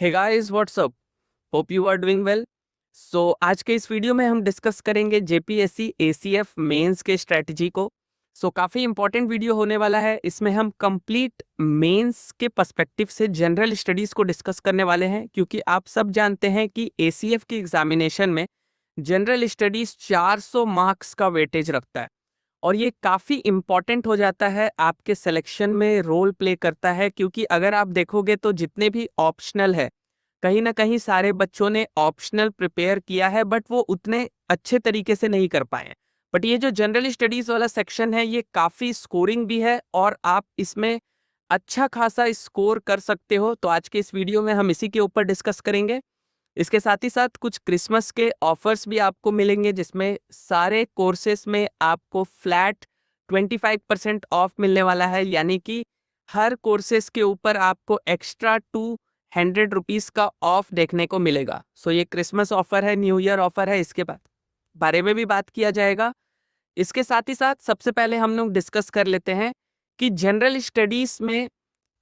Hey guys what's up, hope you are doing well. So आज के इस वीडियो में हम डिस्कस करेंगे जेपीएससी एसीएफ मेंस के स्ट्रेटजी को। काफ़ी इंपॉर्टेंट वीडियो होने वाला है। इसमें हम कंप्लीट मेंस के पर्सपेक्टिव से जनरल स्टडीज़ को डिस्कस करने वाले हैं, क्योंकि आप सब जानते हैं कि एसीएफ की एग्जामिनेशन में जनरल स्टडीज़ 400 मार्क्स का वेटेज रखता है और ये काफ़ी इम्पॉर्टेंट हो जाता है, आपके सिलेक्शन में रोल प्ले करता है। क्योंकि अगर आप देखोगे तो जितने भी ऑप्शनल है, कहीं ना कहीं सारे बच्चों ने ऑप्शनल प्रिपेयर किया है, बट वो उतने अच्छे तरीके से नहीं कर पाए हैं। बट ये जो जनरल स्टडीज़ वाला सेक्शन है, ये काफ़ी स्कोरिंग भी है और आप इसमें अच्छा खासा स्कोर कर सकते हो। तो आज के इस वीडियो में हम इसी के ऊपर डिस्कस करेंगे। इसके साथ ही साथ कुछ क्रिसमस के ऑफर्स भी आपको मिलेंगे, जिसमें सारे कोर्सेस में आपको फ्लैट 25% ऑफ मिलने वाला है। यानी कि हर कोर्सेस के ऊपर आपको एक्स्ट्रा 200 रुपीज़ का ऑफ देखने को मिलेगा। ये क्रिसमस ऑफर है, न्यू ईयर ऑफर है, इसके बाद बारे में भी बात किया जाएगा। इसके साथ ही साथ सबसे पहले हम लोग डिस्कस कर लेते हैं कि जनरल स्टडीज़ में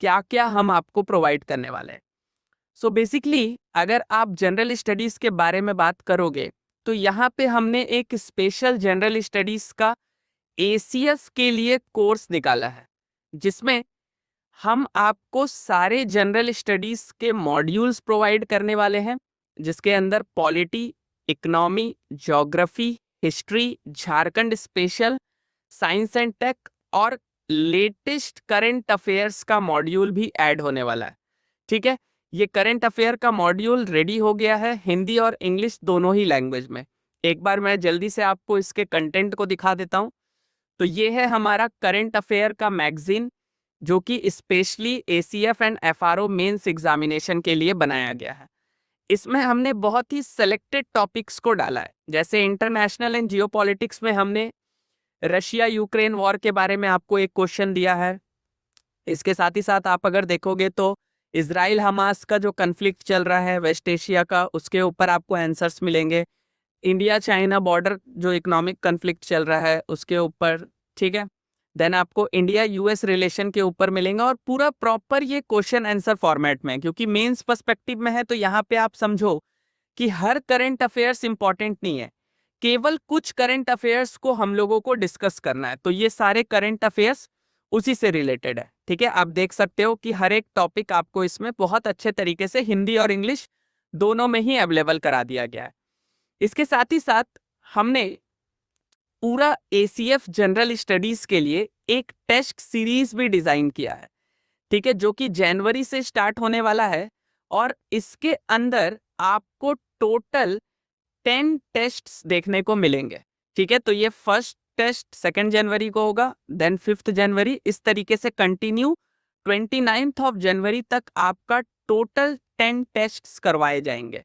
क्या क्या हम आपको प्रोवाइड करने वाले हैं। बेसिकली अगर आप जनरल स्टडीज़ के बारे में बात करोगे तो यहाँ पे हमने एक स्पेशल जनरल स्टडीज़ का एसीएस के लिए कोर्स निकाला है, जिसमें हम आपको सारे जनरल स्टडीज़ के मॉड्यूल्स प्रोवाइड करने वाले हैं, जिसके अंदर polity, economy, geography, history, Jharkhand special, science and tech और लेटेस्ट करंट अफेयर्स का मॉड्यूल भी ऐड होने वाला है। ठीक है, ये करंट अफेयर का मॉड्यूल रेडी हो गया है, हिंदी और इंग्लिश दोनों ही लैंग्वेज में। एक बार मैं जल्दी से आपको इसके कंटेंट को दिखा देता हूँ। तो ये है हमारा करंट अफेयर का मैगजीन, जो कि specially ACF and FRO mains examination के लिए बनाया गया है। इसमें हमने बहुत ही सेलेक्टेड टॉपिक्स को डाला है। जैसे इंटरनेशनल एंड जियोपॉलिटिक्स में हमने रशिया यूक्रेन वॉर के बारे में आपको एक क्वेश्चन दिया है। इसके साथ ही साथ आप अगर देखोगे तो इजराइल हमास का जो कन्फ्लिक्ट चल रहा है वेस्ट एशिया का, उसके ऊपर आपको आंसर्स मिलेंगे। इंडिया चाइना बॉर्डर जो इकोनॉमिक कन्फ्लिक्ट चल रहा है उसके ऊपर, ठीक है। देन आपको इंडिया यूएस रिलेशन के ऊपर मिलेंगे और पूरा प्रॉपर ये क्वेश्चन आंसर फॉर्मेट में है। क्योंकि मेंस पर्सपेक्टिव में है तो यहाँ पे आप समझो कि हर करंट अफेयर्स इंपॉर्टेंट नहीं है, केवल कुछ करंट अफेयर्स को हम लोगों को डिस्कस करना है। तो ये सारे करंट अफेयर्स उसी से रिलेटेड है। ठीक है, आप देख सकते हो कि हर एक टॉपिक आपको इसमें बहुत अच्छे तरीके से हिंदी और इंग्लिश दोनों में ही अवेलेबल करा दिया गया है। इसके साथ ही साथ हमने पूरा एसीएफ जनरल स्टडीज के लिए एक टेस्ट सीरीज भी डिजाइन किया है। ठीक है, जो कि जनवरी से स्टार्ट होने वाला है और इसके अंदर आपको टोटल 10 टेस्ट्स देखने को मिलेंगे। ठीक है, तो ये फर्स्ट टेस्ट 2 जनवरी को होगा, देन 5 जनवरी, इस तरीके से कंटिन्यू 29 ऑफ जनवरी तक आपका टोटल 10 टेस्ट्स करवाए जाएंगे।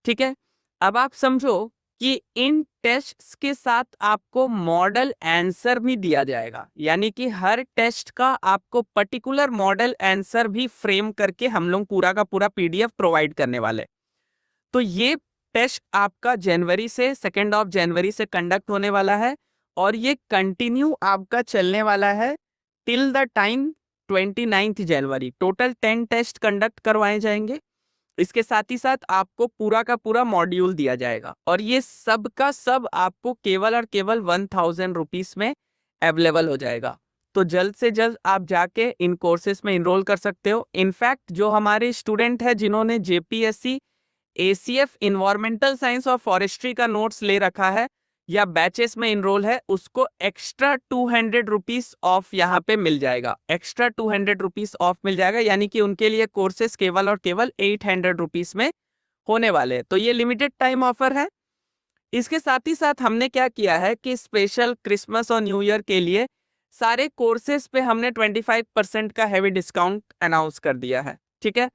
ठीक है, अब आप समझो कि इन टेस्ट्स के साथ आपको मॉडल आंसर भी दिया जाएगा। यानी कि हर टेस्ट का आपको पर्टिकुलर मॉडल आंसर भी फ्रेम करके हम लोग पूरा का पूरा पीडीएफ प्रोवाइड करने वाले। तो ये टेस्ट आपका जनवरी से 2 ऑफ जनवरी से कंडक्ट होने वाला है और ये कंटिन्यू आपका चलने वाला है टिल द टाइम 29 जनवरी। टोटल 10 टेस्ट कंडक्ट करवाए जाएंगे। इसके साथ ही साथ आपको पूरा का पूरा मॉड्यूल दिया जाएगा और ये सब का सब आपको केवल और केवल 1000 रुपीज में अवेलेबल हो जाएगा। तो जल्द से जल्द आप जाके इन कोर्सेज में इनरोल कर सकते हो। इनफैक्ट जो हमारे स्टूडेंट है जिन्होंने जेपीएससी एसीएफ इन्वायरमेंटल साइंस और फॉरेस्ट्री का नोट्स ले रखा है या बैचेस में इनरोल है, उसको एक्स्ट्रा 200 रुपीज ऑफ यहाँ पे मिल जाएगा। एक्स्ट्रा 200 रुपीज ऑफ मिल जाएगा, यानी कि उनके लिए कोर्सेज केवल और केवल 800 रुपीज में होने वाले हैं। तो ये लिमिटेड टाइम ऑफर है। इसके साथ ही साथ हमने क्या किया है कि स्पेशल क्रिसमस और न्यू ईयर के लिए सारे कोर्सेज पे हमने 25% का हैवी डिस्काउंट अनाउंस कर दिया है। ठीक है,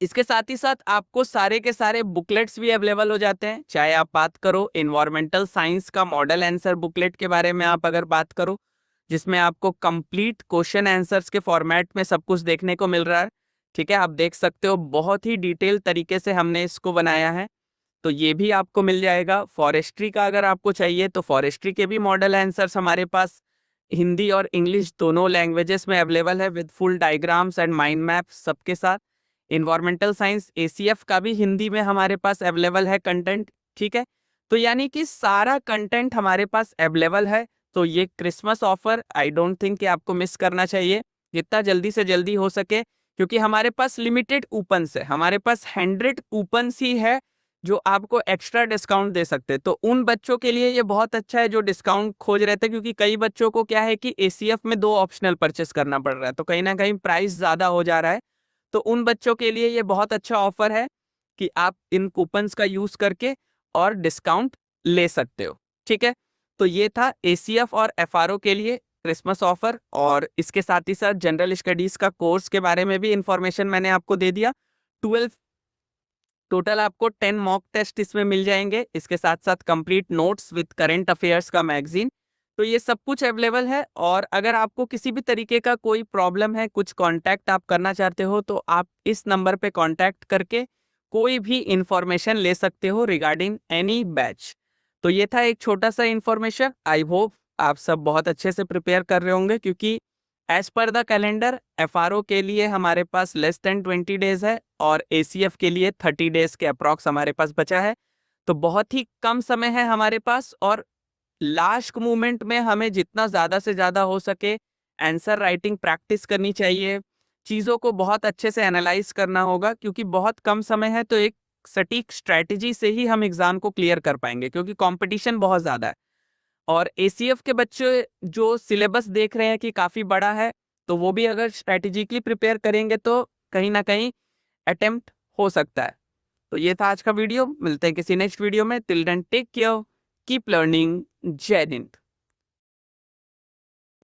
इसके साथ ही साथ आपको सारे के सारे बुकलेट्स भी अवेलेबल हो जाते हैं। चाहे आप बात करो इन्वायरमेंटल साइंस का मॉडल आंसर बुकलेट के बारे में, आप अगर बात करो जिसमें आपको कंप्लीट क्वेश्चन आंसर्स के फॉर्मेट में सब कुछ देखने को मिल रहा है। ठीक है, आप देख सकते हो बहुत ही डिटेल तरीके से हमने इसको बनाया है, तो ये भी आपको मिल जाएगा। फॉरेस्ट्री का अगर आपको चाहिए तो फॉरेस्ट्री के भी मॉडल आंसर्स हमारे पास हिंदी और इंग्लिश दोनों लैंग्वेजेस में अवेलेबल है with full diagrams and mind maps सबके साथ। इन्वायरमेंटल साइंस ACF का भी हिंदी में हमारे पास अवेलेबल है कंटेंट, ठीक है। तो यानी कि सारा कंटेंट हमारे पास अवेलेबल है। तो ये Christmas offer I don't think कि आपको मिस करना चाहिए, जितना जल्दी से जल्दी हो सके, क्योंकि हमारे पास लिमिटेड कूपन्स है, हमारे पास 100 कूपन्स ही है जो आपको एक्स्ट्रा डिस्काउंट दे सकते हैं। तो उन बच्चों के लिए ये बहुत अच्छा है जो डिस्काउंट खोज रहे थे, क्योंकि कई बच्चों को क्या है कि ACF में 2 ऑप्शनल परचेस करना पड़ रहा है, तो कहीं ना कहीं प्राइस ज़्यादा हो जा रहा है। तो उन बच्चों के लिए ये बहुत अच्छा ऑफर है कि आप इन कूपन्स का यूज़ करके और डिस्काउंट ले सकते हो, ठीक है। तो ये था ACF और FRO के लिए क्रिसमस ऑफर, और इसके साथ ही साथ जनरल स्टडीज़ का कोर्स के बारे में भी इंफॉर्मेशन मैंने आपको दे दिया। 12 टोटल आपको 10 मॉक टेस्ट इसमें मिल जाएंगे, इसके साथ साथ complete notes with current affairs का मैगजीन। तो ये सब कुछ अवेलेबल है, और अगर आपको किसी भी तरीके का कोई प्रॉब्लम है, कुछ कांटेक्ट आप करना चाहते हो, तो आप इस नंबर पे कांटेक्ट करके कोई भी इंफॉर्मेशन ले सकते हो रिगार्डिंग एनी बैच। तो ये था एक छोटा सा इंफॉर्मेशन। आई होप आप सब बहुत अच्छे से प्रिपेयर कर रहे होंगे, क्योंकि as per the calendar FRO के लिए हमारे पास लेस देन 20 डेज है, और ACF के लिए 30 डेज के अप्रॉक्स हमारे पास बचा है। तो बहुत ही कम समय है हमारे पास, और लास्ट मोमेंट में हमें जितना ज़्यादा से ज़्यादा हो सके आंसर राइटिंग प्रैक्टिस करनी चाहिए, चीज़ों को बहुत अच्छे से एनालाइज करना होगा, क्योंकि बहुत कम समय है। तो एक सटीक स्ट्रैटेजी से ही हम एग्ज़ाम को क्लियर कर पाएंगे, क्योंकि कंपटीशन बहुत ज़्यादा है। और ACF के बच्चे जो सिलेबस देख रहे हैं कि काफ़ी बड़ा है, तो वो भी अगर स्ट्रैटेजिकली प्रिपेयर करेंगे तो कहीं ना कहीं अटेम्प्ट हो सकता है। तो ये था आज का वीडियो, मिलते हैं किसी नेक्स्ट वीडियो में। Till then take care, keep learning, जय हिंद।